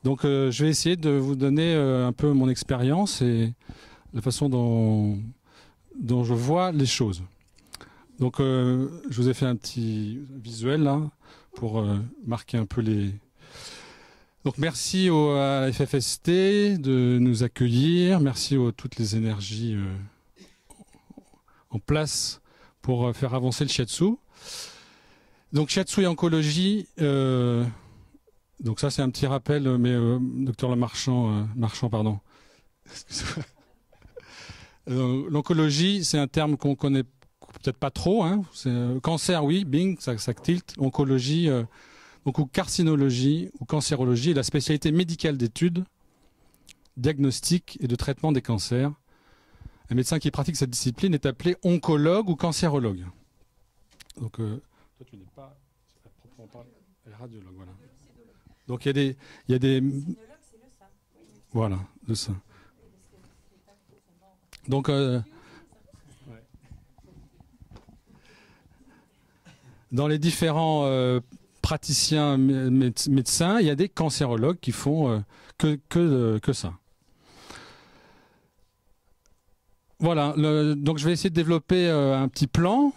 Donc je vais essayer de vous donner un peu mon expérience et la façon dont je vois les choses. Donc je vous ai fait un petit visuel là pour marquer un peu les... Donc merci à la FFST de nous accueillir, merci à toutes les énergies en place pour faire avancer le shiatsu. Donc shiatsu et oncologie, donc ça c'est un petit rappel, mais docteur Marchand, pardon. L'oncologie, c'est un terme qu'on connaît peut-être pas trop. Hein. Cancer, oui, bing, ça tilt. Oncologie, donc, ou carcinologie ou cancérologie est la spécialité médicale d'études, diagnostic et de traitement des cancers. Un médecin qui pratique cette discipline est appelé oncologue ou cancérologue. Donc, toi, tu n'es pas à proprement parler radiologue, voilà. Donc, il y a des... Voilà, le sein. Donc, dans les différents praticiens médecins, il y a des cancérologues qui font que ça. Voilà, donc je vais essayer de développer un petit plan.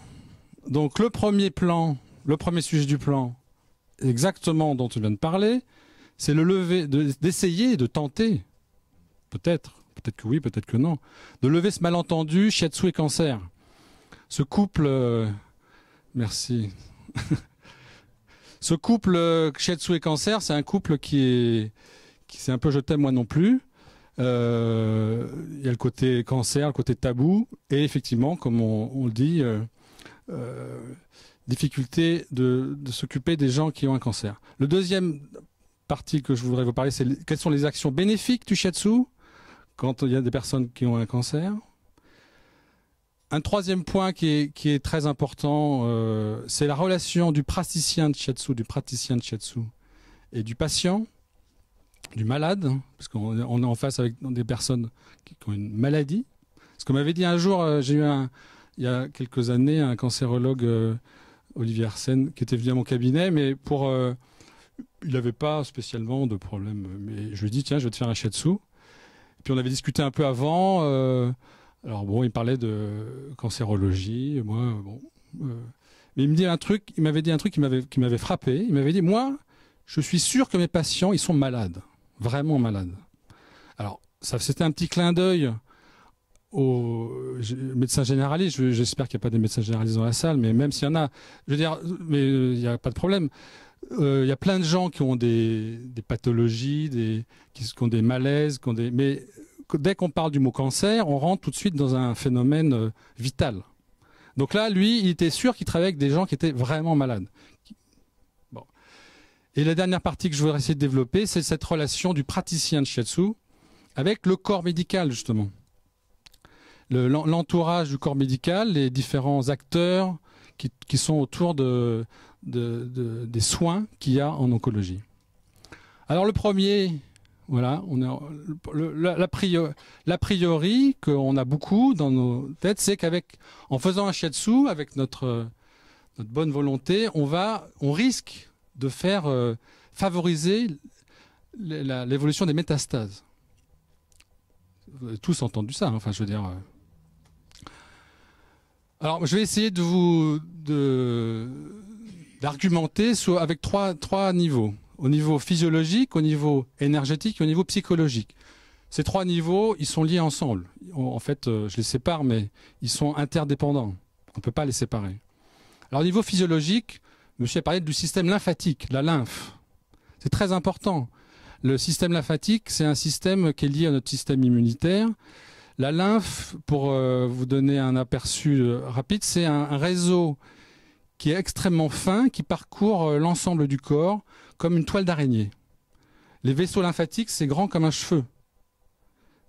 Donc le premier plan, le premier sujet du plan, exactement dont tu viens de parler, c'est le lever, d'essayer, de tenter, peut-être que oui, peut-être que non, de lever ce malentendu shiatsu et cancer. Ce couple, merci. Ce couple shiatsu et cancer, c'est un couple qui c'est un peu je t'aime moi non plus. Il y a le côté cancer, le côté tabou, et effectivement, comme on le dit, difficulté de s'occuper des gens qui ont un cancer. Le deuxième partie que je voudrais vous parler, c'est quelles sont les actions bénéfiques du shiatsu quand il y a des personnes qui ont un cancer. Un troisième point qui est très important, c'est la relation du praticien de shiatsu, et du patient, du malade, parce qu'on est en face avec des personnes qui ont une maladie. Parce qu'on m'avait dit un jour, j'ai eu il y a quelques années un cancérologue, Olivier Arsène, qui était venu à mon cabinet, mais il n'avait pas spécialement de problème. Mais je lui ai dit, tiens, je vais te faire un shiatsu. Et puis on avait discuté un peu avant. Alors bon, il parlait de cancérologie. Moi, bon. Mais il m'avait dit un truc qui m'avait frappé. Il m'avait dit, moi, je suis sûr que mes patients, ils sont malades. Vraiment malades. Alors, c'était un petit clin d'œil aux médecins généralistes. J'espère qu'il n'y a pas des médecins généralistes dans la salle, mais même s'il y en a, je veux dire, mais il n'y a pas de problème. Il y a plein de gens qui ont des pathologies, qui ont des malaises, mais dès qu'on parle du mot cancer, on rentre tout de suite dans un phénomène vital. Donc là, lui, il était sûr qu'il travaillait avec des gens qui étaient vraiment malades. Bon. Et la dernière partie que je voudrais essayer de développer, c'est cette relation du praticien de shiatsu avec le corps médical, justement. L'entourage du corps médical, les différents acteurs qui sont autour des soins qu'il y a en oncologie. Alors le premier, voilà, l'a priori qu'on a beaucoup dans nos têtes, c'est qu'en faisant un shiatsu, avec notre bonne volonté, on risque de faire favoriser l'évolution des métastases. Vous avez tous entendu ça, hein, enfin je veux dire... Alors, je vais essayer d'argumenter avec trois niveaux. Au niveau physiologique, au niveau énergétique et au niveau psychologique. Ces trois niveaux, ils sont liés ensemble. En fait, je les sépare, mais ils sont interdépendants. On ne peut pas les séparer. Alors, au niveau physiologique, monsieur a parlé du système lymphatique, la lymphe. C'est très important. Le système lymphatique, c'est un système qui est lié à notre système immunitaire. La lymphe, pour vous donner un aperçu rapide, c'est un réseau qui est extrêmement fin, qui parcourt l'ensemble du corps comme une toile d'araignée. Les vaisseaux lymphatiques, c'est grand comme un cheveu.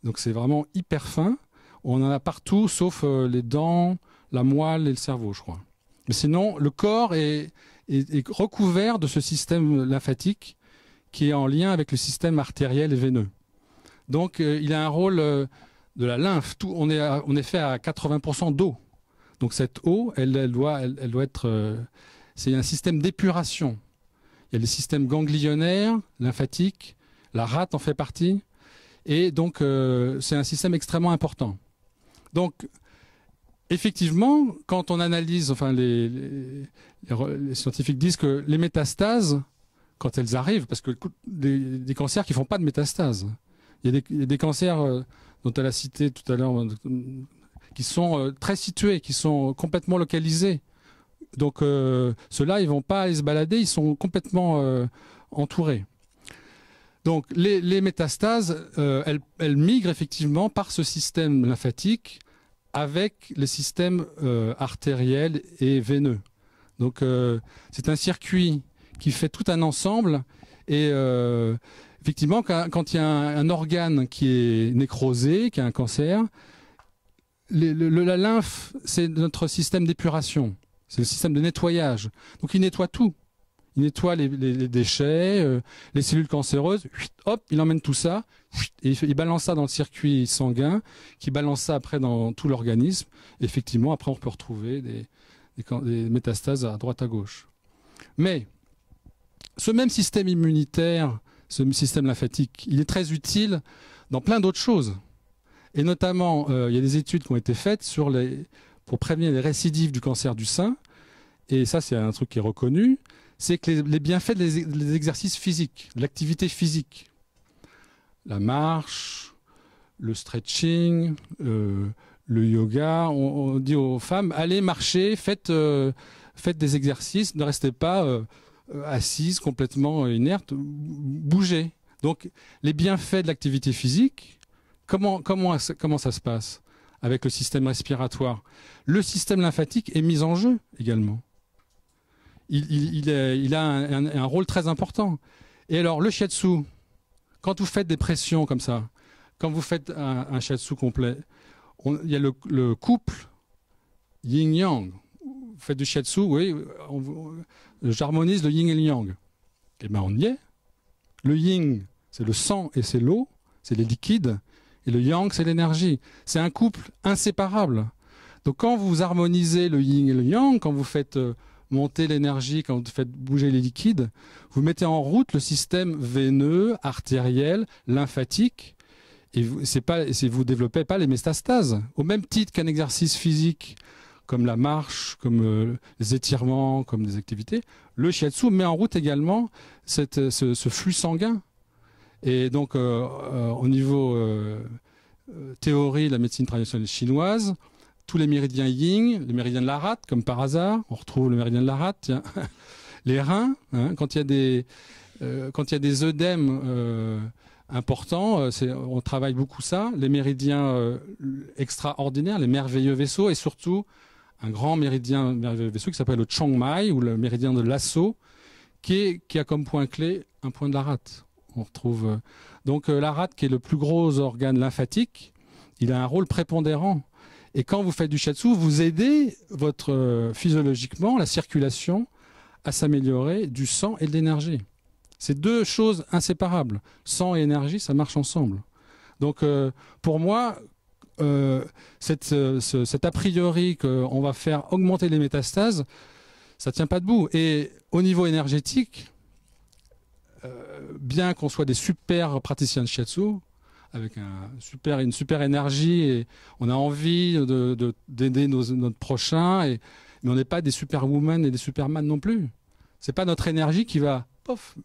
Donc c'est vraiment hyper fin. On en a partout, sauf les dents, la moelle et le cerveau, je crois. Mais sinon, le corps est recouvert de ce système lymphatique qui est en lien avec le système artériel et veineux. Donc il a un rôle... de la lymphe, on est fait à 80% d'eau. Donc cette eau, elle doit être... c'est un système d'épuration. Il y a les systèmes ganglionnaires, lymphatiques, la rate en fait partie. Et donc, c'est un système extrêmement important. Donc, effectivement, quand on analyse, enfin, les scientifiques disent que les métastases, quand elles arrivent, parce que des cancers qui ne font pas de métastases, il y a des cancers dont elle a cité tout à l'heure, qui sont très situés, qui sont complètement localisés. Donc, ceux-là, ils ne vont pas aller se balader, ils sont complètement entourés. Donc les métastases, elles migrent effectivement par ce système lymphatique avec les systèmes artériels et veineux. Donc c'est un circuit qui fait tout un ensemble. Et effectivement, quand il y a un organe qui est nécrosé, qui a un cancer, la lymphe, c'est notre système d'épuration. C'est le système de nettoyage. Donc il nettoie tout. Il nettoie les déchets, les cellules cancéreuses, hop, il emmène tout ça, et il balance ça dans le circuit sanguin, qui balance ça après dans tout l'organisme. Effectivement, après on peut retrouver des métastases à droite à gauche. Mais ce même système immunitaire, ce système lymphatique, il est très utile dans plein d'autres choses. Et notamment, il y a des études qui ont été faites pour prévenir les récidives du cancer du sein. Et ça, c'est un truc qui est reconnu. C'est que les bienfaits des exercices physiques, l'activité physique, la marche, le stretching, le yoga, on dit aux femmes, allez marcher, faites des exercices, ne restez pas assises complètement inertes, bougez. Donc les bienfaits de l'activité physique, comment ça se passe avec le système respiratoire? Le système lymphatique est mis en jeu également. Il a un rôle très important. Et alors, le shiatsu, quand vous faites des pressions comme ça, quand vous faites un shiatsu complet, il y a le couple yin-yang. Vous faites du shiatsu, oui, j'harmonise le yin et le yang. Eh bien, on y est. Le yin, c'est le sang et c'est l'eau, c'est les liquides. Et le yang, c'est l'énergie. C'est un couple inséparable. Donc, quand vous harmonisez le yin et le yang, quand vous faites monter l'énergie, quand vous faites bouger les liquides, vous mettez en route le système veineux, artériel, lymphatique, et vous ne développez pas les métastases. Au même titre qu'un exercice physique, comme la marche, comme les étirements, comme des activités, le shiatsu met en route également ce flux sanguin. Et donc, au niveau théorie de la médecine traditionnelle chinoise, tous les méridiens yin, les méridiens de la rate, comme par hasard, on retrouve le méridien de la rate, tiens. Les reins, hein, quand il y a des œdèmes importants, on travaille beaucoup ça, les méridiens extraordinaires, les merveilleux vaisseaux, et surtout un grand merveilleux vaisseau qui s'appelle le Chong Mai, ou le méridien de Lasso, qui a comme point clé un point de la rate. On retrouve donc la rate, qui est le plus gros organe lymphatique, il a un rôle prépondérant. Et quand vous faites du shiatsu, vous aidez physiologiquement la circulation à s'améliorer du sang et de l'énergie. C'est deux choses inséparables. Sang et énergie, ça marche ensemble. Donc pour moi, cet a priori qu'on va faire augmenter les métastases, ça ne tient pas debout. Et au niveau énergétique, bien qu'on soit des super praticiens de shiatsu, avec une super énergie, et on a envie d'aider notre prochain, mais on n'est pas des superwomen et des superman non plus. C'est pas notre énergie qui va,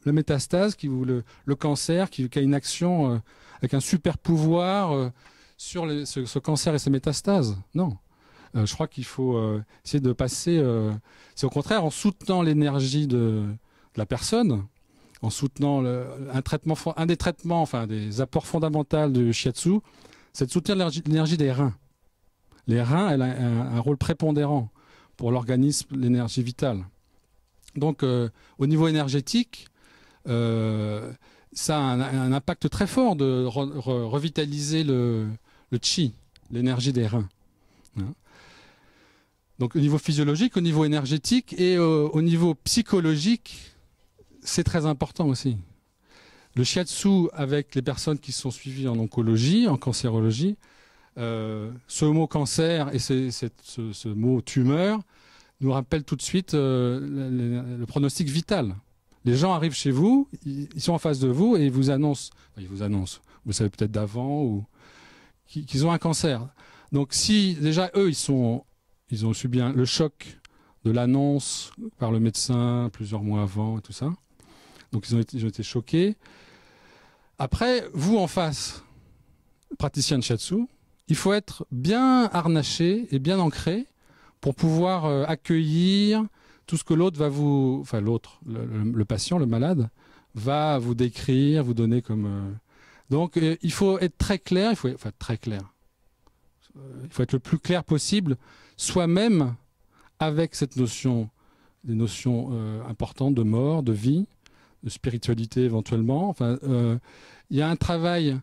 le métastase, le cancer, qui a une action avec un super pouvoir sur ce cancer et ses métastases. Non. Je crois qu'il faut essayer de passer... c'est au contraire en soutenant l'énergie de la personne, en soutenant un des traitements, enfin des apports fondamentaux du shiatsu, c'est de soutenir l'énergie des reins. Les reins, elle a un rôle prépondérant pour l'organisme, l'énergie vitale. Donc, au niveau énergétique, ça a un impact très fort de revitaliser le chi, l'énergie des reins. Hein. Donc, au niveau physiologique, au niveau énergétique et au niveau psychologique, c'est très important aussi. Le shiatsu avec les personnes qui sont suivies en oncologie, en cancérologie, ce mot cancer et ce mot tumeur nous rappelle tout de suite le pronostic vital. Les gens arrivent chez vous, ils sont en face de vous et ils vous annoncent, vous savez peut-être d'avant, ou qu'ils ont un cancer. Donc si déjà eux, ils ont subi le choc de l'annonce par le médecin plusieurs mois avant et tout ça, donc ils ont été choqués. Après, vous en face, praticien de shiatsu, il faut être bien harnaché et bien ancré pour pouvoir accueillir tout ce que l'autre va vous... Enfin, l'autre, le patient, le malade, va vous décrire, vous donner comme... Donc, il faut être très clair, il faut être le plus clair possible, soi-même, avec cette notion, des notions importantes de mort, de vie, de spiritualité éventuellement. Enfin, il y a un travail,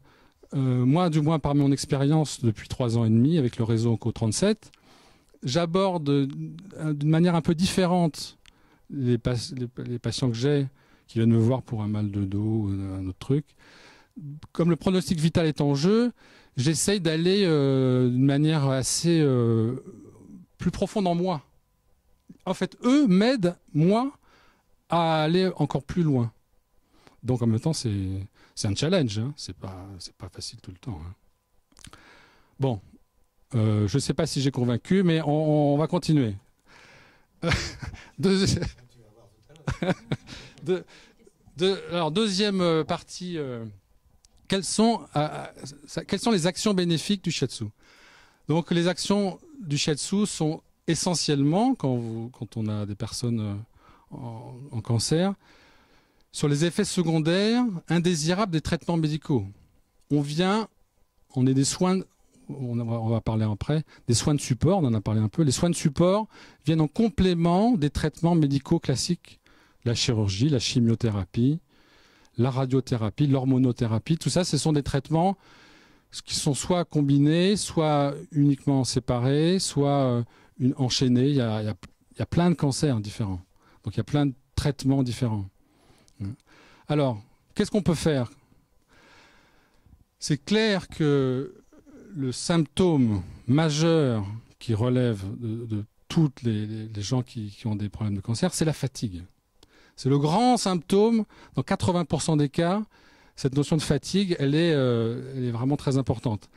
moi du moins par mon expérience depuis 3 ans et demi avec le réseau Onco37, j'aborde d'une manière un peu différente les patients que j'ai qui viennent me voir pour un mal de dos ou un autre truc. Comme le pronostic vital est en jeu, j'essaye d'aller d'une manière assez plus profonde en moi. En fait, eux m'aident, moi, à aller encore plus loin. Donc en même temps, c'est un challenge, hein. C'est pas facile tout le temps. Hein. Bon, je ne sais pas si j'ai convaincu, mais on va continuer. Alors, deuxième partie, quelles sont les actions bénéfiques du shiatsu? Donc les actions du shiatsu sont essentiellement, quand on a des personnes en cancer, sur les effets secondaires indésirables des traitements médicaux. On est des soins, on va parler après, des soins de support, on en a parlé un peu. Les soins de support viennent en complément des traitements médicaux classiques. La chirurgie, la chimiothérapie, la radiothérapie, l'hormonothérapie, tout ça, ce sont des traitements qui sont soit combinés, soit uniquement séparés, soit enchaînés. Il y a plein de cancers différents. Donc il y a plein de traitements différents. Alors, qu'est-ce qu'on peut faire? C'est clair que le symptôme majeur qui relève de toutes les gens qui ont des problèmes de cancer, c'est la fatigue. C'est le grand symptôme. Dans 80% des cas, cette notion de fatigue, elle est vraiment très importante.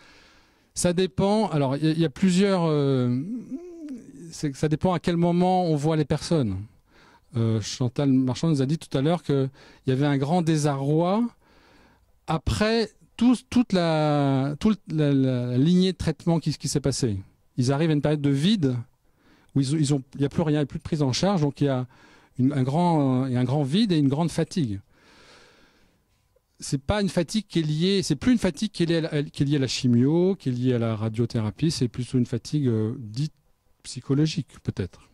Ça dépend. Alors, il y a plusieurs. Ça dépend à quel moment on voit les personnes. Chantal Marchand nous a dit tout à l'heure qu'il y avait un grand désarroi après toute la lignée de traitement qui s'est passée. Ils arrivent à une période de vide où il n'y a plus rien, il n'y a plus de prise en charge, donc il y a un grand vide et une grande fatigue. C'est pas une fatigue qui est liée, c'est plus une fatigue qui est liée à la chimio, qui est liée à la radiothérapie, c'est plutôt une fatigue dite psychologique peut-être.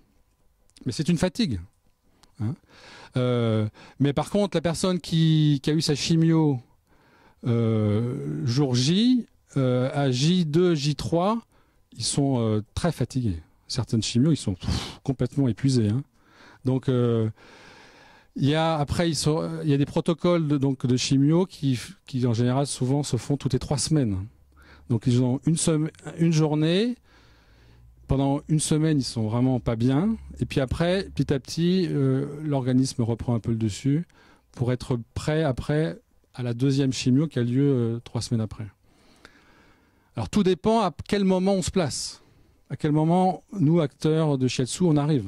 Mais c'est une fatigue. Hein. Mais par contre, la personne qui a eu sa chimio jour J, à J2, J3, ils sont très fatigués. Certaines chimios, ils sont complètement épuisés. Hein. Donc, après, il y a des protocoles de chimio qui, en général, souvent se font toutes les 3 semaines. Donc, ils ont une journée. Pendant une semaine, ils sont vraiment pas bien. Et puis après, petit à petit, l'organisme reprend un peu le dessus pour être prêt après à la deuxième chimio qui a lieu 3 semaines après. Alors, tout dépend à quel moment on se place. À quel moment, nous, acteurs de shiatsu, on arrive.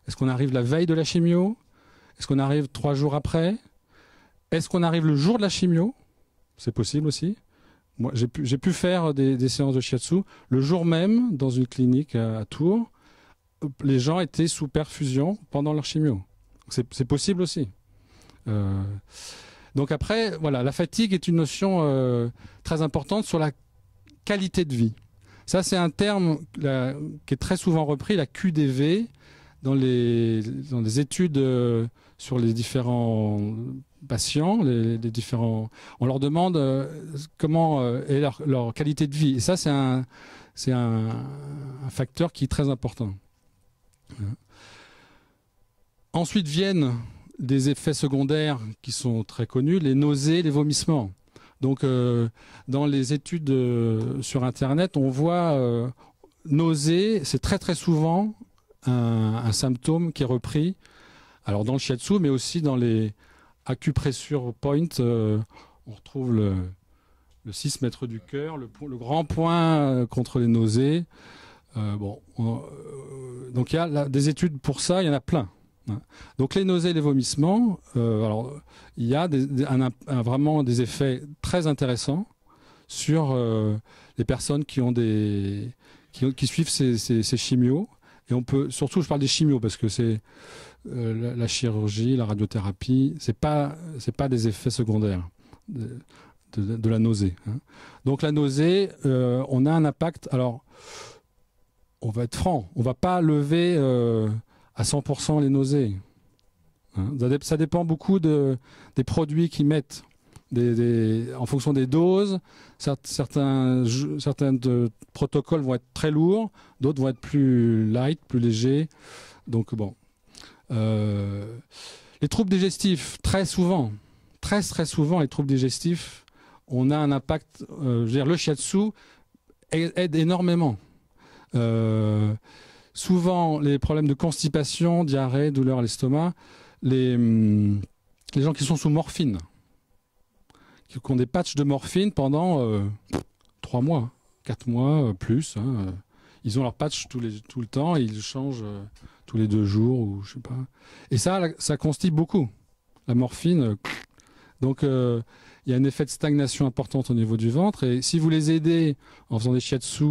Est-ce qu'on arrive la veille de la chimio? Est-ce qu'on arrive 3 jours après? Est-ce qu'on arrive le jour de la chimio? C'est possible aussi. Moi, j'ai pu faire des séances de shiatsu le jour même dans une clinique à Tours. Les gens étaient sous perfusion pendant leur chimio. C'est possible aussi. Donc après, voilà, la fatigue est une notion très importante sur la qualité de vie. Ça, c'est un terme qui est très souvent repris, la QDV, dans les études sur les différents patients, on leur demande comment est leur qualité de vie. Et ça, c'est un facteur qui est très important. Ensuite viennent des effets secondaires qui sont très connus, les nausées, les vomissements. Donc, dans les études sur Internet, on voit nausées, c'est très très souvent un symptôme qui est repris Alors dans le shiatsu, mais aussi dans les acupressure point, on retrouve le 6 mètres du cœur, le grand point contre les nausées. Donc il y a des études pour ça, il y en a plein. Hein. Donc les nausées et les vomissements, alors il y a vraiment des effets très intéressants sur les personnes qui suivent ces chimios. Et on peut, surtout je parle des chimios parce que c'est la chirurgie, la radiothérapie, c'est pas des effets secondaires de la nausée. Hein. Donc la nausée, on a un impact. Alors on va être franc, on va pas lever à 100% les nausées. Hein. Ça dépend beaucoup des produits qu'ils mettent. En fonction des doses, certains protocoles vont être très lourds, d'autres vont être plus light, plus légers. Donc bon. Les troubles digestifs, très souvent, très souvent, les troubles digestifs, on a un impact. Je veux dire, le shiatsu aide énormément. Souvent, les problèmes de constipation, diarrhée, douleur à l'estomac, les gens qui sont sous morphine, qui ont des patchs de morphine pendant 3 mois, 4 mois, plus. Hein, ils ont leur patch tout le temps et ils changent tous les 2 jours ou je sais pas. Et ça constipe beaucoup. La morphine. Donc il y a un effet de stagnation importante au niveau du ventre. Et si vous les aidez en faisant des shiatsu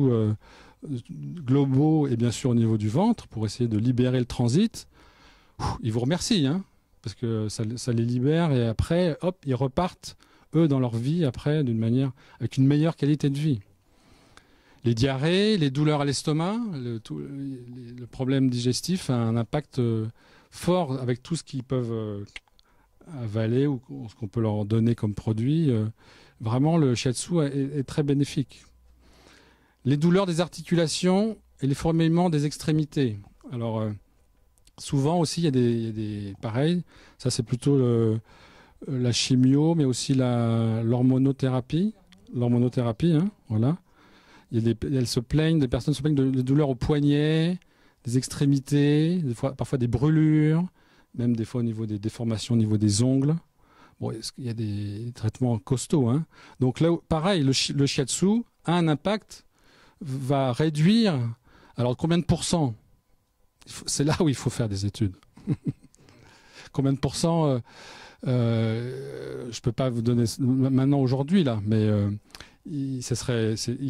globaux et bien sûr au niveau du ventre pour essayer de libérer le transit, ils vous remercient, hein, parce que ça les libère et après, hop, ils repartent eux dans leur vie après avec une meilleure qualité de vie. Les diarrhées, les douleurs à l'estomac, le problème digestif a un impact fort avec tout ce qu'ils peuvent avaler ou ce qu'on peut leur donner comme produit. Vraiment, le shiatsu est très bénéfique. Les douleurs des articulations et les fourmillements des extrémités. Alors, souvent aussi, il y a des pareil, ça c'est plutôt la chimio, mais aussi l'hormonothérapie. L'hormonothérapie, hein, voilà. Des personnes se plaignent de douleurs aux poignets, des extrémités, parfois des brûlures, même des fois au niveau des déformations, au niveau des ongles. Bon, il y a des traitements costauds. Hein. Donc là, pareil, le shiatsu a un impact, va réduire. Alors combien de pourcents? C'est là où il faut faire des études. Combien de pourcents je ne peux pas vous donner maintenant aujourd'hui là, mais il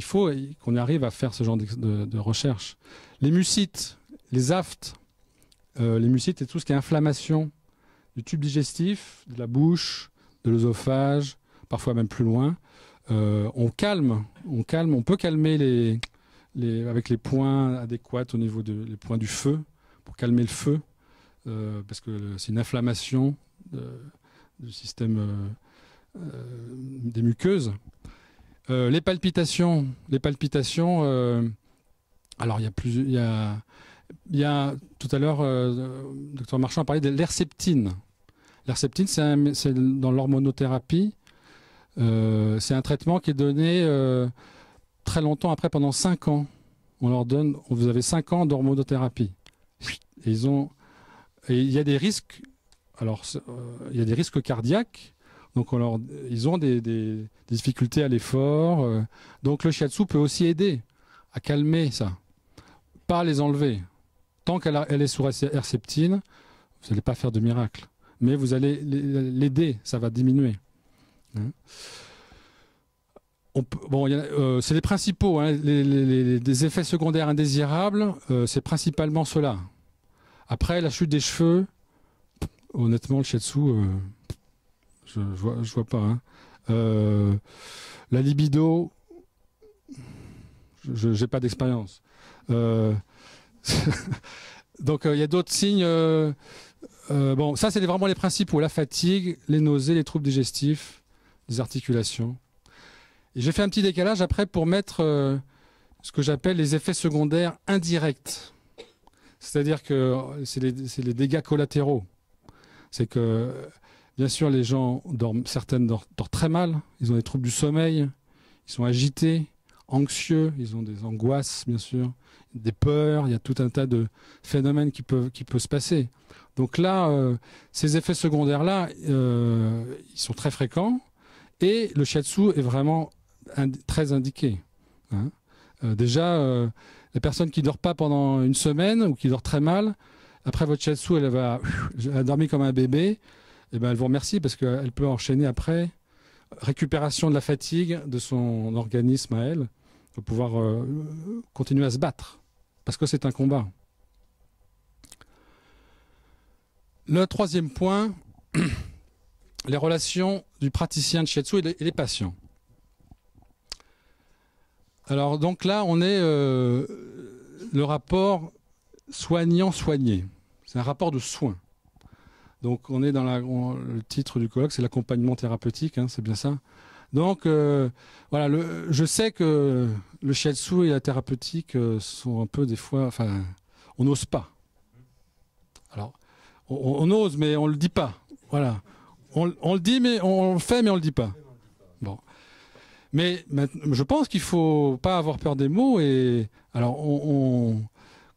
faut qu'on arrive à faire ce genre de recherche. Les mucites, les aftes, les mucites, c'est tout ce qui est inflammation du tube digestif, de la bouche, de l'œsophage, parfois même plus loin. On peut calmer avec les points adéquats au niveau les points du feu, pour calmer le feu, parce que c'est une inflammation du système des muqueuses. Les palpitations. Alors il y a tout à l'heure, docteur Marchand a parlé de l'herceptine. L'herceptine, c'est dans l'hormonothérapie. C'est un traitement qui est donné très longtemps après, pendant 5 ans. Vous avez 5 ans d'hormonothérapie. Et il y a des risques. Alors, il y a des risques cardiaques. Donc, ils ont des difficultés à l'effort. Donc, le shiatsu peut aussi aider à calmer ça. Pas les enlever. Tant qu'elle est sous herceptine, vous n'allez pas faire de miracle. Mais vous allez l'aider, ça va diminuer. Hein. C'est les principaux. Hein, des effets secondaires indésirables, c'est principalement cela. Après, la chute des cheveux, honnêtement, le shiatsu, je vois pas. Hein. La libido, je n'ai pas d'expérience. Donc, il y a d'autres signes. Ça, c'est vraiment les principaux. La fatigue, les nausées, les troubles digestifs, les articulations. Et j'ai fait un petit décalage après pour mettre ce que j'appelle les effets secondaires indirects. C'est-à-dire que c'est les dégâts collatéraux. C'est que, bien sûr, les gens certaines dorment très mal, ils ont des troubles du sommeil, ils sont agités, anxieux, ils ont des angoisses, bien sûr, des peurs, il y a tout un tas de phénomènes qui peuvent se passer. Donc là, ces effets secondaires-là, ils sont très fréquents et le shiatsu est vraiment très indiqué. Hein. Déjà, la personne qui ne dort pas pendant une semaine ou qui dort très mal, après votre shiatsu, elle va dormir comme un bébé, et ben elle vous remercie parce qu'elle peut enchaîner après récupération de la fatigue de son organisme à elle, pour pouvoir continuer à se battre, parce que c'est un combat. Le troisième point, les relations du praticien de shiatsu et les patients. Alors donc là, on est le rapport soignant-soigné. C'est un rapport de soins. Donc on est dans le titre du colloque, c'est l'accompagnement thérapeutique, hein, c'est bien ça. Donc voilà, je sais que le shiatsu et la thérapeutique sont un peu des fois, enfin, on n'ose pas. Alors, on ose, mais on le dit pas. Voilà, on le dit, mais on le fait, mais on le dit pas. Bon, mais je pense qu'il faut pas avoir peur des mots. Et alors,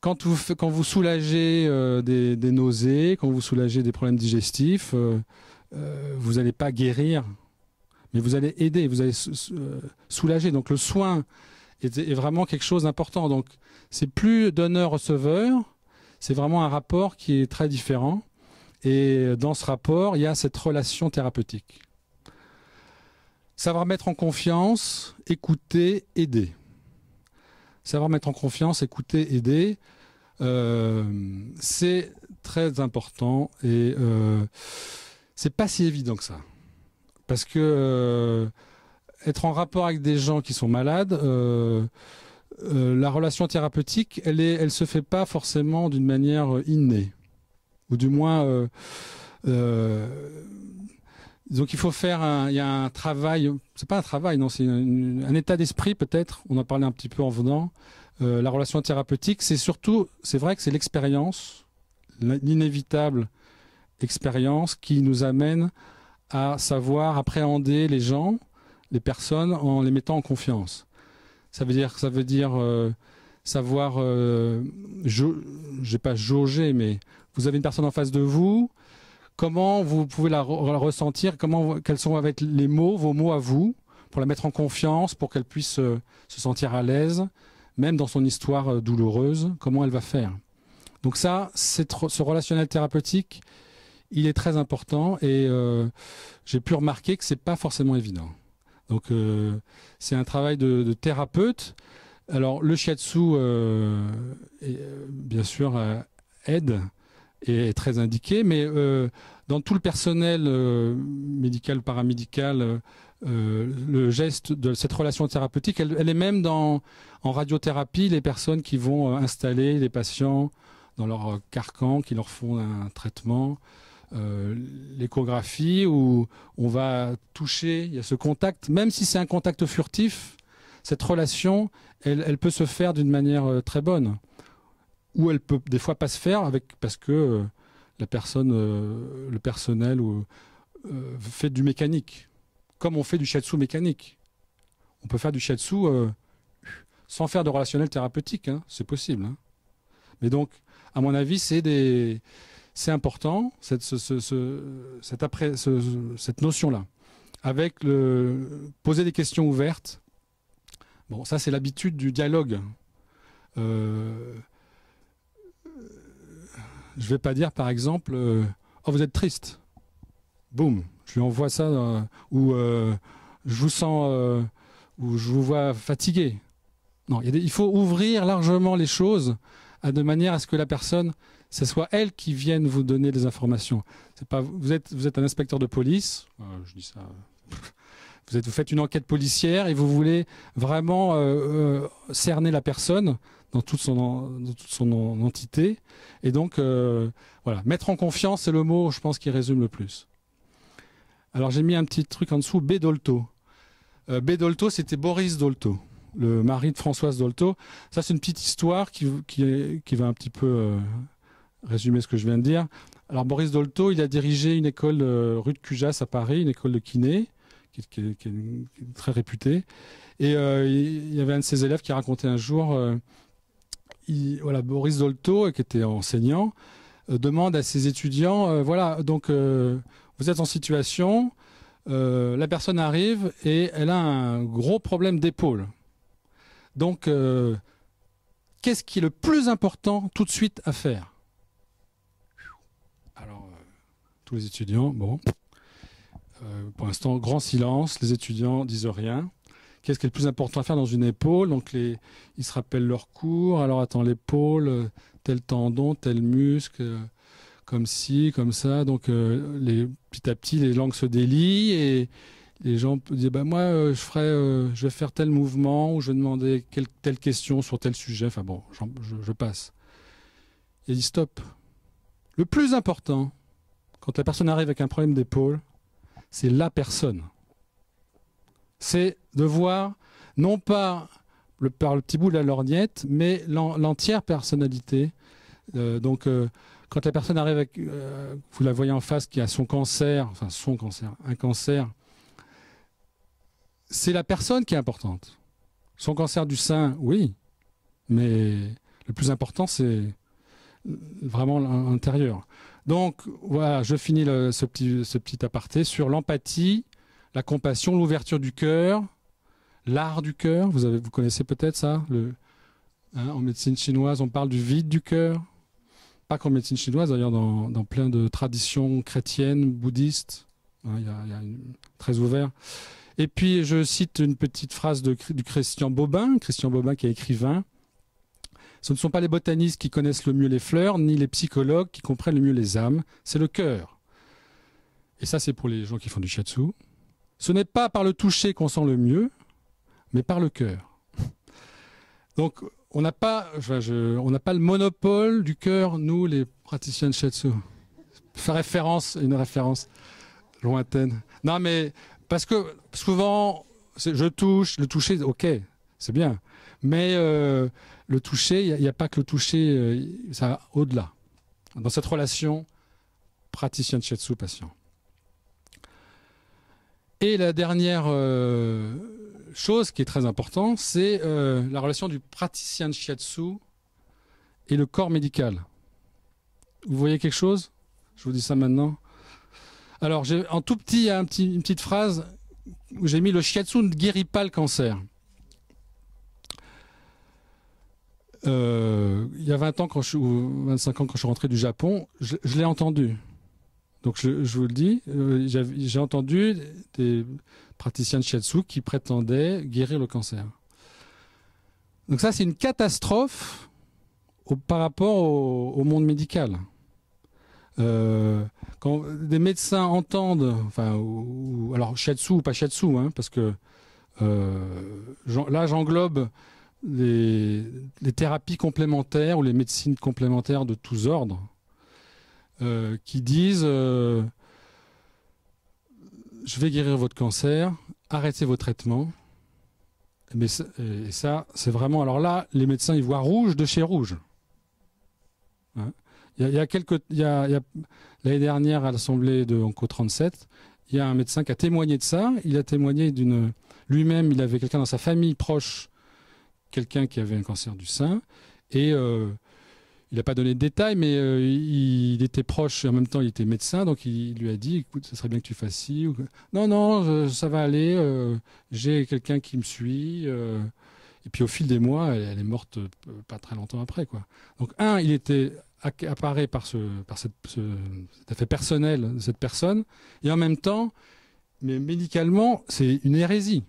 quand vous soulagez des nausées, quand vous soulagez des problèmes digestifs, vous n'allez pas guérir. Mais vous allez aider, vous allez soulager. Donc le soin est vraiment quelque chose d'important. Donc c'est plus donneur-receveur, c'est vraiment un rapport qui est très différent. Et dans ce rapport, il y a cette relation thérapeutique. Savoir mettre en confiance, écouter, aider. Savoir mettre en confiance, écouter, aider, c'est très important et c'est pas si évident que ça. Parce que être en rapport avec des gens qui sont malades, la relation thérapeutique, elle se fait pas forcément d'une manière innée. Ou du moins, donc il faut faire il y a un travail, c'est pas un travail, non, c'est un état d'esprit peut-être, on en parlait un petit peu en venant. La relation thérapeutique, c'est vrai que c'est l'expérience, l'inévitable expérience qui nous amène à savoir appréhender les gens, les personnes, en les mettant en confiance. Ça veut dire savoir, j'ai pas jauger, mais vous avez une personne en face de vous, comment vous pouvez la ressentir, quels sont avec les mots, vos mots à vous, pour la mettre en confiance, pour qu'elle puisse se sentir à l'aise, même dans son histoire douloureuse, comment elle va faire. Donc ça, ce relationnel thérapeutique, il est très important et j'ai pu remarquer que c'est pas forcément évident. Donc c'est un travail de thérapeute. Alors le shiatsu, bien sûr, aide et est très indiqué, mais dans tout le personnel médical, paramédical, le geste de cette relation thérapeutique, elle est même en radiothérapie, les personnes qui vont installer les patients dans leur carcan, qui leur font un traitement. L'échographie où on va toucher, il y a ce contact, même si c'est un contact furtif, cette relation, elle peut se faire d'une manière très bonne, ou elle peut des fois pas se faire parce que la personne, le personnel fait du mécanique, comme on fait du shiatsu mécanique. On peut faire du shiatsu sans faire de relationnel thérapeutique, hein, c'est possible. Hein. Mais donc, à mon avis, c'est important, cette notion-là, avec poser des questions ouvertes. Bon, ça c'est l'habitude du dialogue. Je vais pas dire par exemple, oh vous êtes triste, boum, je lui envoie ça, ou je vous sens, ou je vous vois fatigué. Non, il faut ouvrir largement les choses de manière à ce que la personne, ce soit elle qui vienne vous donner des informations. C'est pas vous êtes un inspecteur de police. Je dis ça. Vous faites une enquête policière et vous voulez vraiment cerner la personne dans toute son entité. Et donc voilà, mettre en confiance, c'est le mot, je pense, qui résume le plus. Alors j'ai mis un petit truc en dessous, B. Dolto. B. Dolto, c'était Boris Dolto, le mari de Françoise Dolto. Ça, c'est une petite histoire qui va un petit peu résumer ce que je viens de dire. Alors, Boris Dolto, il a dirigé une école rue de Cujas à Paris, une école de kiné, qui est très réputé. Et il y avait un de ses élèves qui racontait un jour, voilà, Boris Dolto, qui était enseignant, demande à ses étudiants, voilà, donc vous êtes en situation, la personne arrive et elle a un gros problème d'épaule. Donc, qu'est-ce qui est le plus important tout de suite à faire? Alors, tous les étudiants, bon, pour l'instant, grand silence, les étudiants disent rien. Qu'est-ce qui est le plus important à faire dans une épaule? Donc, ils se rappellent leur cours. Alors, attends, l'épaule, tel tendon, tel muscle, comme ci, comme ça. Donc, petit à petit, les langues se délient et les gens disent, bah, moi, je vais faire tel mouvement ou je vais demander telle question sur tel sujet. Enfin bon, je passe. Il dit, stop. Le plus important, quand la personne arrive avec un problème d'épaule, c'est la personne. C'est de voir, non pas par le petit bout de la lorgnette, mais l'entière personnalité. Donc, quand la personne arrive avec, vous la voyez en face, qui a son cancer, un cancer, c'est la personne qui est importante. Son cancer du sein, oui, mais le plus important, c'est vraiment l'intérieur. Donc, voilà, je finis ce petit aparté sur l'empathie, la compassion, l'ouverture du cœur, l'art du cœur. Vous connaissez peut-être ça, en médecine chinoise, on parle du vide du cœur. Pas qu'en médecine chinoise, d'ailleurs, dans plein de traditions chrétiennes, bouddhistes. Il y a très ouvert. Et puis, je cite une petite phrase du Christian Bobin qui est écrivain. Ce ne sont pas les botanistes qui connaissent le mieux les fleurs, ni les psychologues qui comprennent le mieux les âmes, c'est le cœur. Et ça, c'est pour les gens qui font du shiatsu. Ce n'est pas par le toucher qu'on sent le mieux, mais par le cœur. Donc, on n'a pas le monopole du cœur, nous, les praticiens de shiatsu. Faire une référence lointaine. Non, mais parce que souvent, je touche, le toucher, ok, c'est bien. Mais le toucher, il n'y a pas que le toucher, ça va au-delà. Dans cette relation praticien de shiatsu-patient. Et la dernière chose qui est très importante, c'est la relation du praticien de shiatsu et le corps médical. Vous voyez quelque chose? Je vous dis ça maintenant. Alors, en tout petit, il y a une petite phrase où j'ai mis le shiatsu ne guérit pas le cancer. Il y a 20 ans, ou 25 ans, quand je suis rentré du Japon, je l'ai entendu. Donc, je vous le dis, j'ai entendu des praticiens de shiatsu qui prétendaient guérir le cancer. Donc ça, c'est une catastrophe par rapport au monde médical. Quand des médecins entendent, alors shiatsu ou pas shiatsu, hein, parce que là j'englobe les thérapies complémentaires ou les médecines complémentaires de tous ordres, qui disent je vais guérir votre cancer, arrêtez vos traitements. Mais et ça, c'est vraiment... Alors là, les médecins, ils voient rouge de chez rouge. Hein. L'année dernière, à l'Assemblée de Onco 37, il y a un médecin qui a témoigné de ça. Il a témoigné lui-même, il avait quelqu'un dans sa famille proche, quelqu'un qui avait un cancer du sein. Et il n'a pas donné de détails, mais il était proche et en même temps, il était médecin. Donc, il lui a dit, écoute, ce serait bien que tu fasses ci. Non, ça va aller. J'ai quelqu'un qui me suit. Et puis, au fil des mois, elle est morte pas très longtemps après, quoi. Donc, il était accaparé par cet effet personnel de cette personne. Et en même temps, mais médicalement, c'est une hérésie.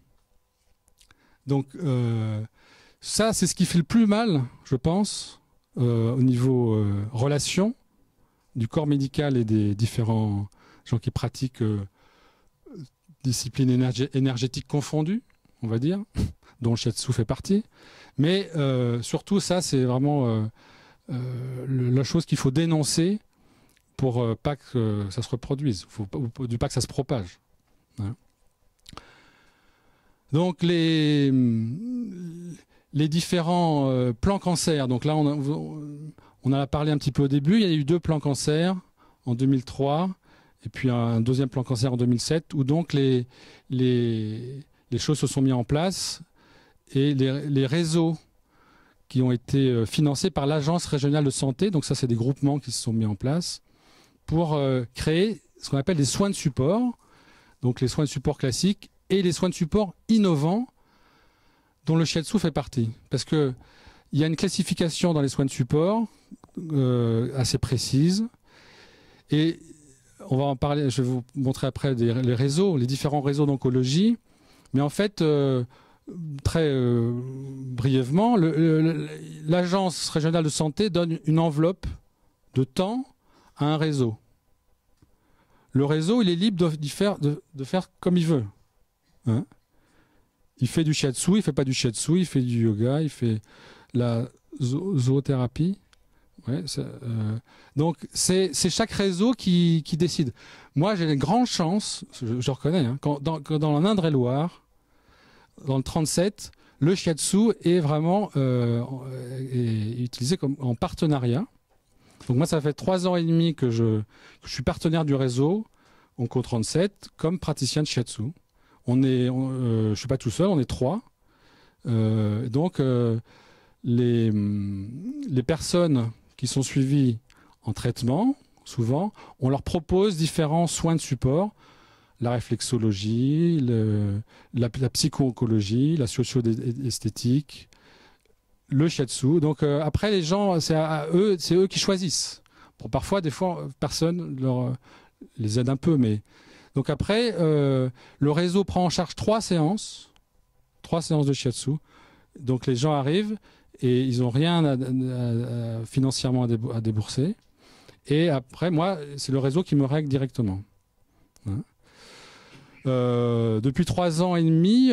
Donc, ça, c'est ce qui fait le plus mal, je pense, au niveau relation du corps médical et des différents gens qui pratiquent disciplines énergétiques confondues, on va dire, dont le shiatsu fait partie. Mais surtout, ça, c'est vraiment la chose qu'il faut dénoncer pour pas que ça se reproduise, pas que ça se propage. Hein. Donc, les différents plans cancer. Donc là, on en a parlé un petit peu au début. Il y a eu 2 plans cancer en 2003 et puis un deuxième plan cancer en 2007, où donc les choses se sont mises en place et les réseaux qui ont été financés par l'Agence régionale de santé, donc ça c'est des groupements qui se sont mis en place pour créer ce qu'on appelle des soins de support, donc les soins de support classiques et les soins de support innovants dont le shiatsu fait partie. Parce qu'il y a une classification dans les soins de support assez précise. Et on va en parler, je vais vous montrer après les réseaux, les différents réseaux d'oncologie. Mais en fait, très brièvement, l'Agence régionale de santé donne une enveloppe de temps à un réseau. Le réseau, il est libre de faire comme il veut. Hein, il fait du shiatsu, il ne fait pas du shiatsu, il fait du yoga, il fait la zoothérapie. Ouais, donc c'est chaque réseau qui décide. Moi j'ai une grande chance, je reconnais, hein, dans l'Indre-et-Loire, dans le 37, le shiatsu est vraiment est utilisé en partenariat. Donc moi ça fait 3 ans et demi que je suis partenaire du réseau Onco 37 comme praticien de shiatsu. Je suis pas tout seul, on est 3. Donc les personnes qui sont suivies en traitement, souvent, on leur propose différents soins de support, la réflexologie, la psycho-oncologie, la socio-esthétique, le shiatsu. Donc après, les gens, c'est eux qui choisissent. Bon, parfois, des fois, personne les aide un peu, mais... Donc après, le réseau prend en charge 3 séances de shiatsu. Donc les gens arrivent et ils n'ont rien financièrement à débourser. Et après, moi, c'est le réseau qui me règle directement. Hein, depuis 3 ans et demi,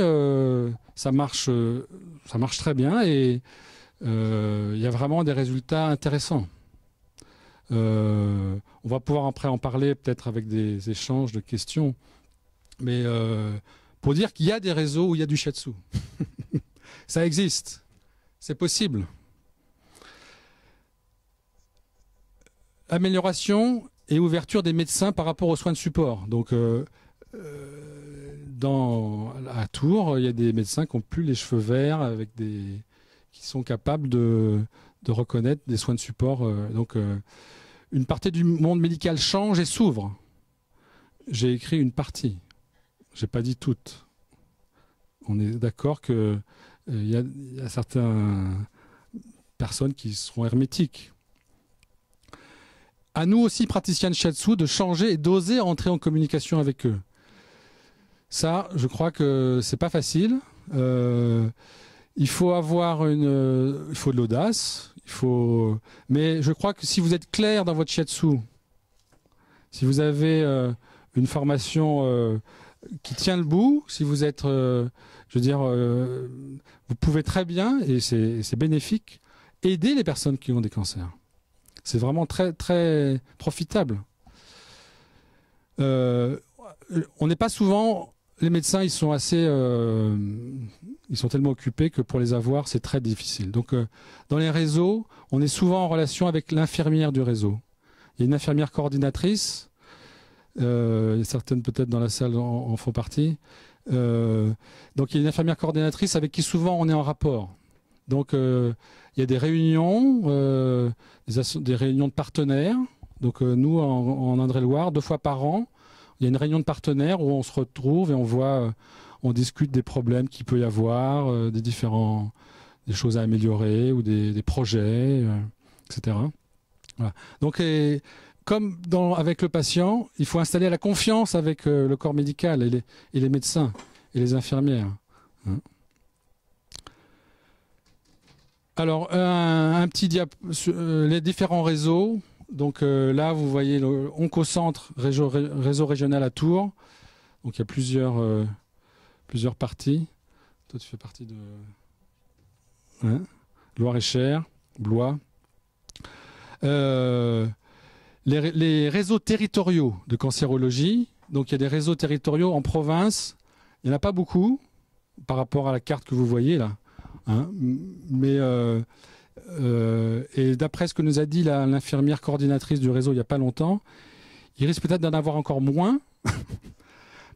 ça marche très bien et il y a vraiment des résultats intéressants. On va pouvoir après en parler peut-être avec des échanges de questions. Mais pour dire qu'il y a des réseaux où il y a du shiatsu. Ça existe. C'est possible. Amélioration et ouverture des médecins par rapport aux soins de support. Donc, à Tours, il y a des médecins qui n'ont plus les cheveux verts, qui sont capables de reconnaître des soins de support. Donc, une partie du monde médical change et s'ouvre. J'ai écrit une partie. Je n'ai pas dit toute. On est d'accord qu'il y a certaines personnes qui seront hermétiques. À nous aussi, praticiens de shiatsu, de changer et d'oser entrer en communication avec eux. Ça, je crois que c'est pas facile. Il faut il faut de l'audace. Mais je crois que si vous êtes clair dans votre shiatsu, si vous avez une formation qui tient le bout, si vous êtes, vous pouvez très bien, et c'est bénéfique, aider les personnes qui ont des cancers. C'est vraiment très, très profitable. On n'est pas souvent... Les médecins, ils sont tellement occupés que pour les avoir, c'est très difficile. Donc, dans les réseaux, on est souvent en relation avec l'infirmière du réseau. Il y a une infirmière coordinatrice. Certaines, peut-être, dans la salle en font partie. Donc, il y a une infirmière coordinatrice avec qui souvent on est en rapport. Donc, il y a des réunions, des réunions de partenaires. Donc, nous, en Indre-et-Loire, 2 fois par an, il y a une réunion de partenaires où on se retrouve et on discute des problèmes qu'il peut y avoir, des choses à améliorer ou des projets, etc. Voilà. Donc, comme avec le patient, il faut installer la confiance avec le corps médical et les médecins et les infirmières. Hein. Alors, un petit diapo sur les différents réseaux. Donc là, vous voyez le Oncocentre, réseau régional à Tours. Donc il y a plusieurs parties. Toi, tu fais partie de Loir-et-Cher, Blois. Les réseaux territoriaux de cancérologie. Donc il y a des réseaux territoriaux en province. Il n'y en a pas beaucoup par rapport à la carte que vous voyez là. Hein, mais et d'après ce que nous a dit l'infirmière coordinatrice du réseau il n'y a pas longtemps, il risque peut-être d'en avoir encore moins,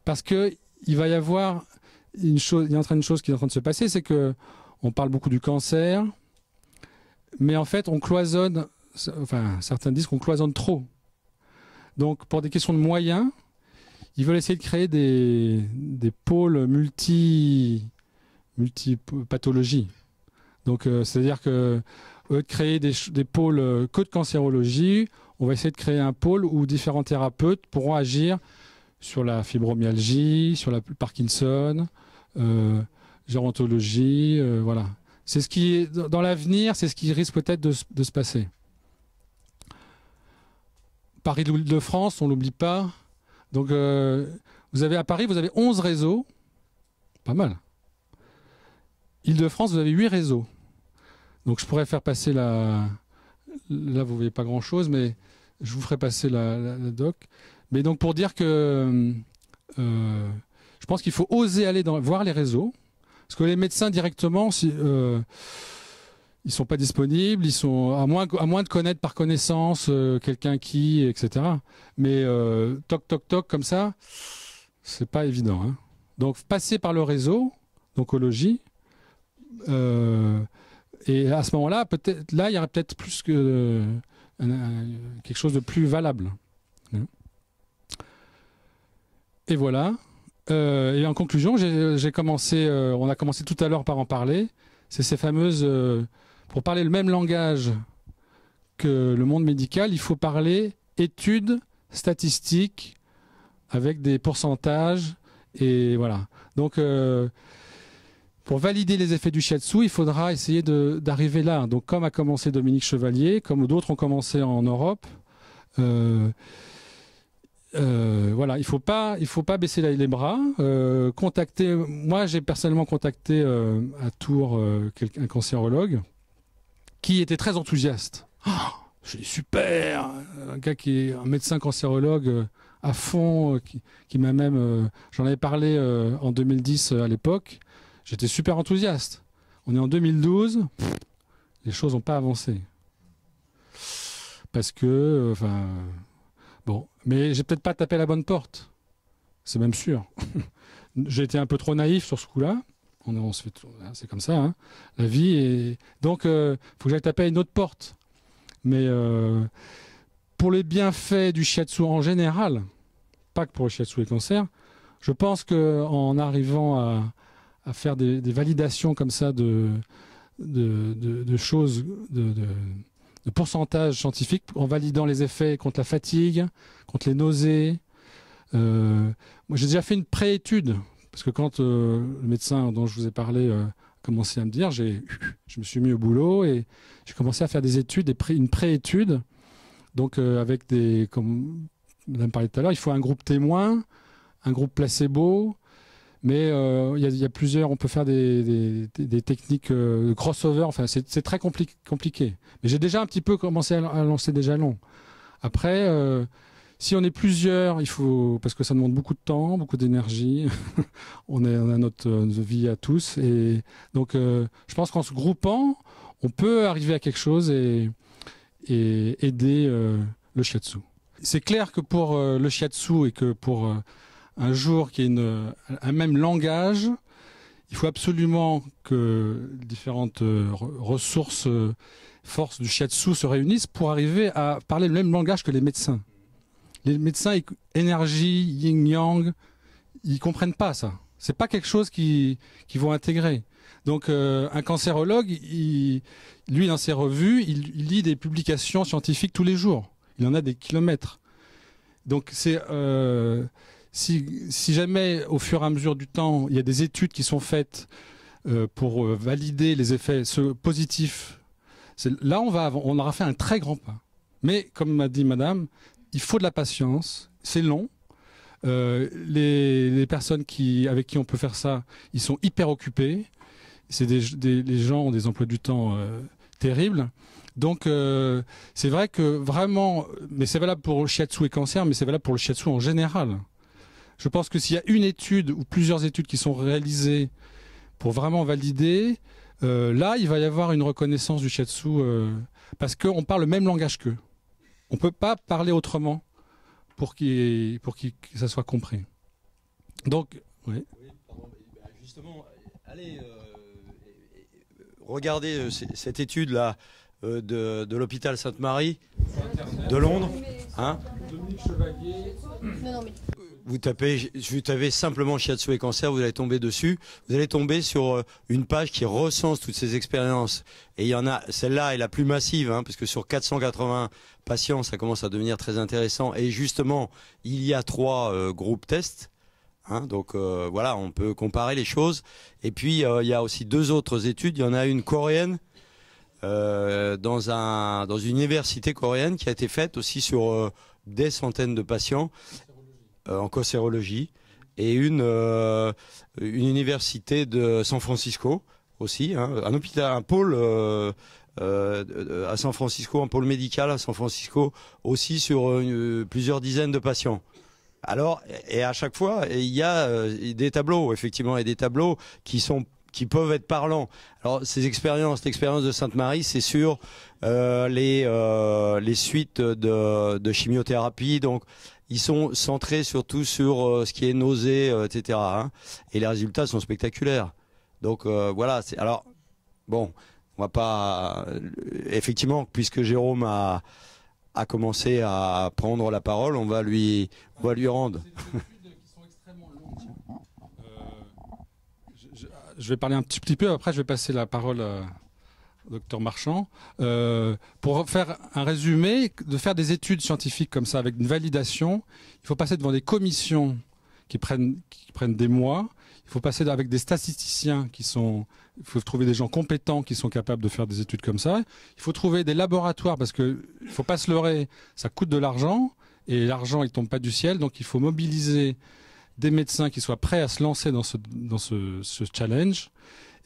parce que il va y avoir une chose, il y a une chose qui est en train de se passer, c'est que on parle beaucoup du cancer, mais en fait on cloisonne, enfin certains disent qu'on cloisonne trop. Donc pour des questions de moyens, ils veulent essayer de créer des pôles multi-pathologies. Donc c'est-à-dire que au lieu de créer des pôles que de cancérologie, on va essayer de créer un pôle où différents thérapeutes pourront agir sur la fibromyalgie, sur la Parkinson, gérontologie, voilà. C'est ce qui est dans l'avenir, c'est ce qui risque peut-être de se passer. Paris-Île-de-France, on l'oublie pas. Donc vous avez à Paris, vous avez 11 réseaux, pas mal. Île-de-France, vous avez 8 réseaux. Donc je pourrais faire passer là vous voyez pas grand-chose, mais je vous ferai passer la doc. Mais donc pour dire que je pense qu'il faut oser aller voir les réseaux, parce que les médecins directement, ils sont pas disponibles, ils sont à moins de connaître par connaissance quelqu'un qui, etc. Mais toc toc toc comme ça, c'est pas évident. Hein. Donc passer par le réseau d'oncologie. Et à ce moment-là, peut-être là, il y aurait peut-être plus que quelque chose de plus valable. Et voilà. Et en conclusion, j'ai commencé, on a commencé tout à l'heure par en parler. C'est ces fameuses, pour parler le même langage que le monde médical, il faut parler études, statistiques, avec des pourcentages, et voilà. Donc pour valider les effets du shiatsu, il faudra essayer d'arriver là. Donc, comme a commencé Dominique Chevalier, comme d'autres ont commencé en Europe, voilà, il faut pas baisser les bras. Moi, j'ai personnellement contacté à Tours un cancérologue qui était très enthousiaste. Oh, c'est super, un gars qui est un médecin cancérologue à fond, qui m'a même, j'en avais parlé en 2010 à l'époque. J'étais super enthousiaste. On est en 2012, les choses n'ont pas avancé. Parce que, bon, mais j'ai peut-être pas tapé à la bonne porte. C'est même sûr. J'ai été un peu trop naïf sur ce coup-là. C'est comme ça, hein. La vie est. Donc, faut que j'aille taper à une autre porte. Mais pour les bienfaits du shiatsu en général, pas que pour le shiatsu et le cancer, je pense qu'en arrivant à faire des validations comme ça de choses, de pourcentages scientifiques, en validant les effets contre la fatigue, contre les nausées. Moi, j'ai déjà fait une préétude, parce que quand le médecin dont je vous ai parlé a commencé à me dire, je me suis mis au boulot et j'ai commencé à faire des études, une préétude. Donc avec comme Madame parlait tout à l'heure, il faut un groupe témoin, un groupe placebo. Mais il y a plusieurs, on peut faire des techniques de crossover, enfin c'est très compliqué. Mais j'ai déjà un petit peu commencé à lancer des jalons. Après, si on est plusieurs, il faut, parce que ça demande beaucoup de temps, beaucoup d'énergie, on a notre vie à tous. Et donc je pense qu'en se groupant, on peut arriver à quelque chose et aider le shiatsu. C'est clair que pour le shiatsu et que pour un jour qui ait un même langage, il faut absolument que différentes ressources, forces du shiatsu se réunissent pour arriver à parler le même langage que les médecins. Les médecins, énergie, yin-yang, ils comprennent pas ça. C'est pas quelque chose qu'ils vont intégrer. Donc un cancérologue, lui dans ses revues, il lit des publications scientifiques tous les jours. Il en a des kilomètres. Donc c'est si jamais, au fur et à mesure du temps, il y a des études qui sont faites pour valider les effets positifs, là, on aura fait un très grand pas. Mais, comme m'a dit madame, il faut de la patience, c'est long. Les personnes avec qui on peut faire ça, ils sont hyper occupés. Les gens ont des emplois du temps terribles. Donc, c'est vrai que vraiment, mais c'est valable pour le shiatsu et cancer, mais c'est valable pour le shiatsu en général. Je pense que s'il y a une étude ou plusieurs études qui sont réalisées pour vraiment valider, là, il va y avoir une reconnaissance du shiatsu parce qu'on parle le même langage qu'eux. On ne peut pas parler autrement pour que ça soit compris. Donc, oui. Oui, pardon, justement, allez regardez cette étude-là de l'hôpital Sainte-Marie de Londres. Hein, Dominique Chevalier. vous tapez simplement shiatsu et cancer, vous allez tomber dessus. Vous allez tomber sur une page qui recense toutes ces expériences. Et il y en a, celle-là est la plus massive, hein, parce que sur 480 patients, ça commence à devenir très intéressant. Et justement, il y a 3 groupes tests. Hein, donc voilà, on peut comparer les choses. Et puis il y a aussi 2 autres études. Il y en a une coréenne dans une université coréenne qui a été faite aussi sur des centaines de patients en cancérologie, et une université de San Francisco aussi, hein, un hôpital, un pôle à San Francisco, un pôle médical à San Francisco aussi sur plusieurs dizaines de patients. Alors, et à chaque fois, il y a des tableaux, effectivement, et des tableaux qui peuvent être parlants. Alors, l'expérience de Sainte-Marie, c'est sur les suites de chimiothérapie. Donc, ils sont centrés surtout sur ce qui est nausée, etc. Hein, et les résultats sont spectaculaires. Donc, voilà. Alors, bon, on va pas... effectivement, puisque Jérôme a commencé à prendre la parole, on va lui rendre. C'est des études qui sont extrêmement longues. Je vais parler un petit peu, après je vais passer la parole au docteur Marchand. Pour faire un résumé, de faire des études scientifiques comme ça avec une validation, il faut passer devant des commissions qui prennent des mois. Il faut passer avec des statisticiens il faut trouver des gens compétents qui sont capables de faire des études comme ça. Il faut trouver des laboratoires parce que il faut pas se leurrer, ça coûte de l'argent et l'argent il tombe pas du ciel, donc il faut mobiliser des médecins qui soient prêts à se lancer dans ce challenge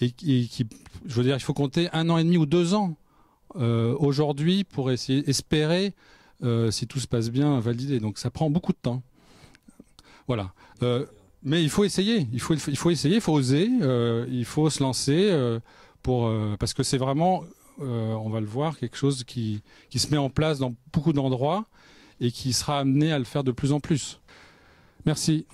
et qui, je veux dire, il faut compter 1 an et demi ou 2 ans aujourd'hui pour espérer, si tout se passe bien, valider. Donc ça prend beaucoup de temps. Voilà. Mais il faut essayer, il faut essayer, il faut oser, il faut se lancer parce que c'est vraiment, on va le voir, quelque chose qui se met en place dans beaucoup d'endroits et qui sera amené à le faire de plus en plus. Merci.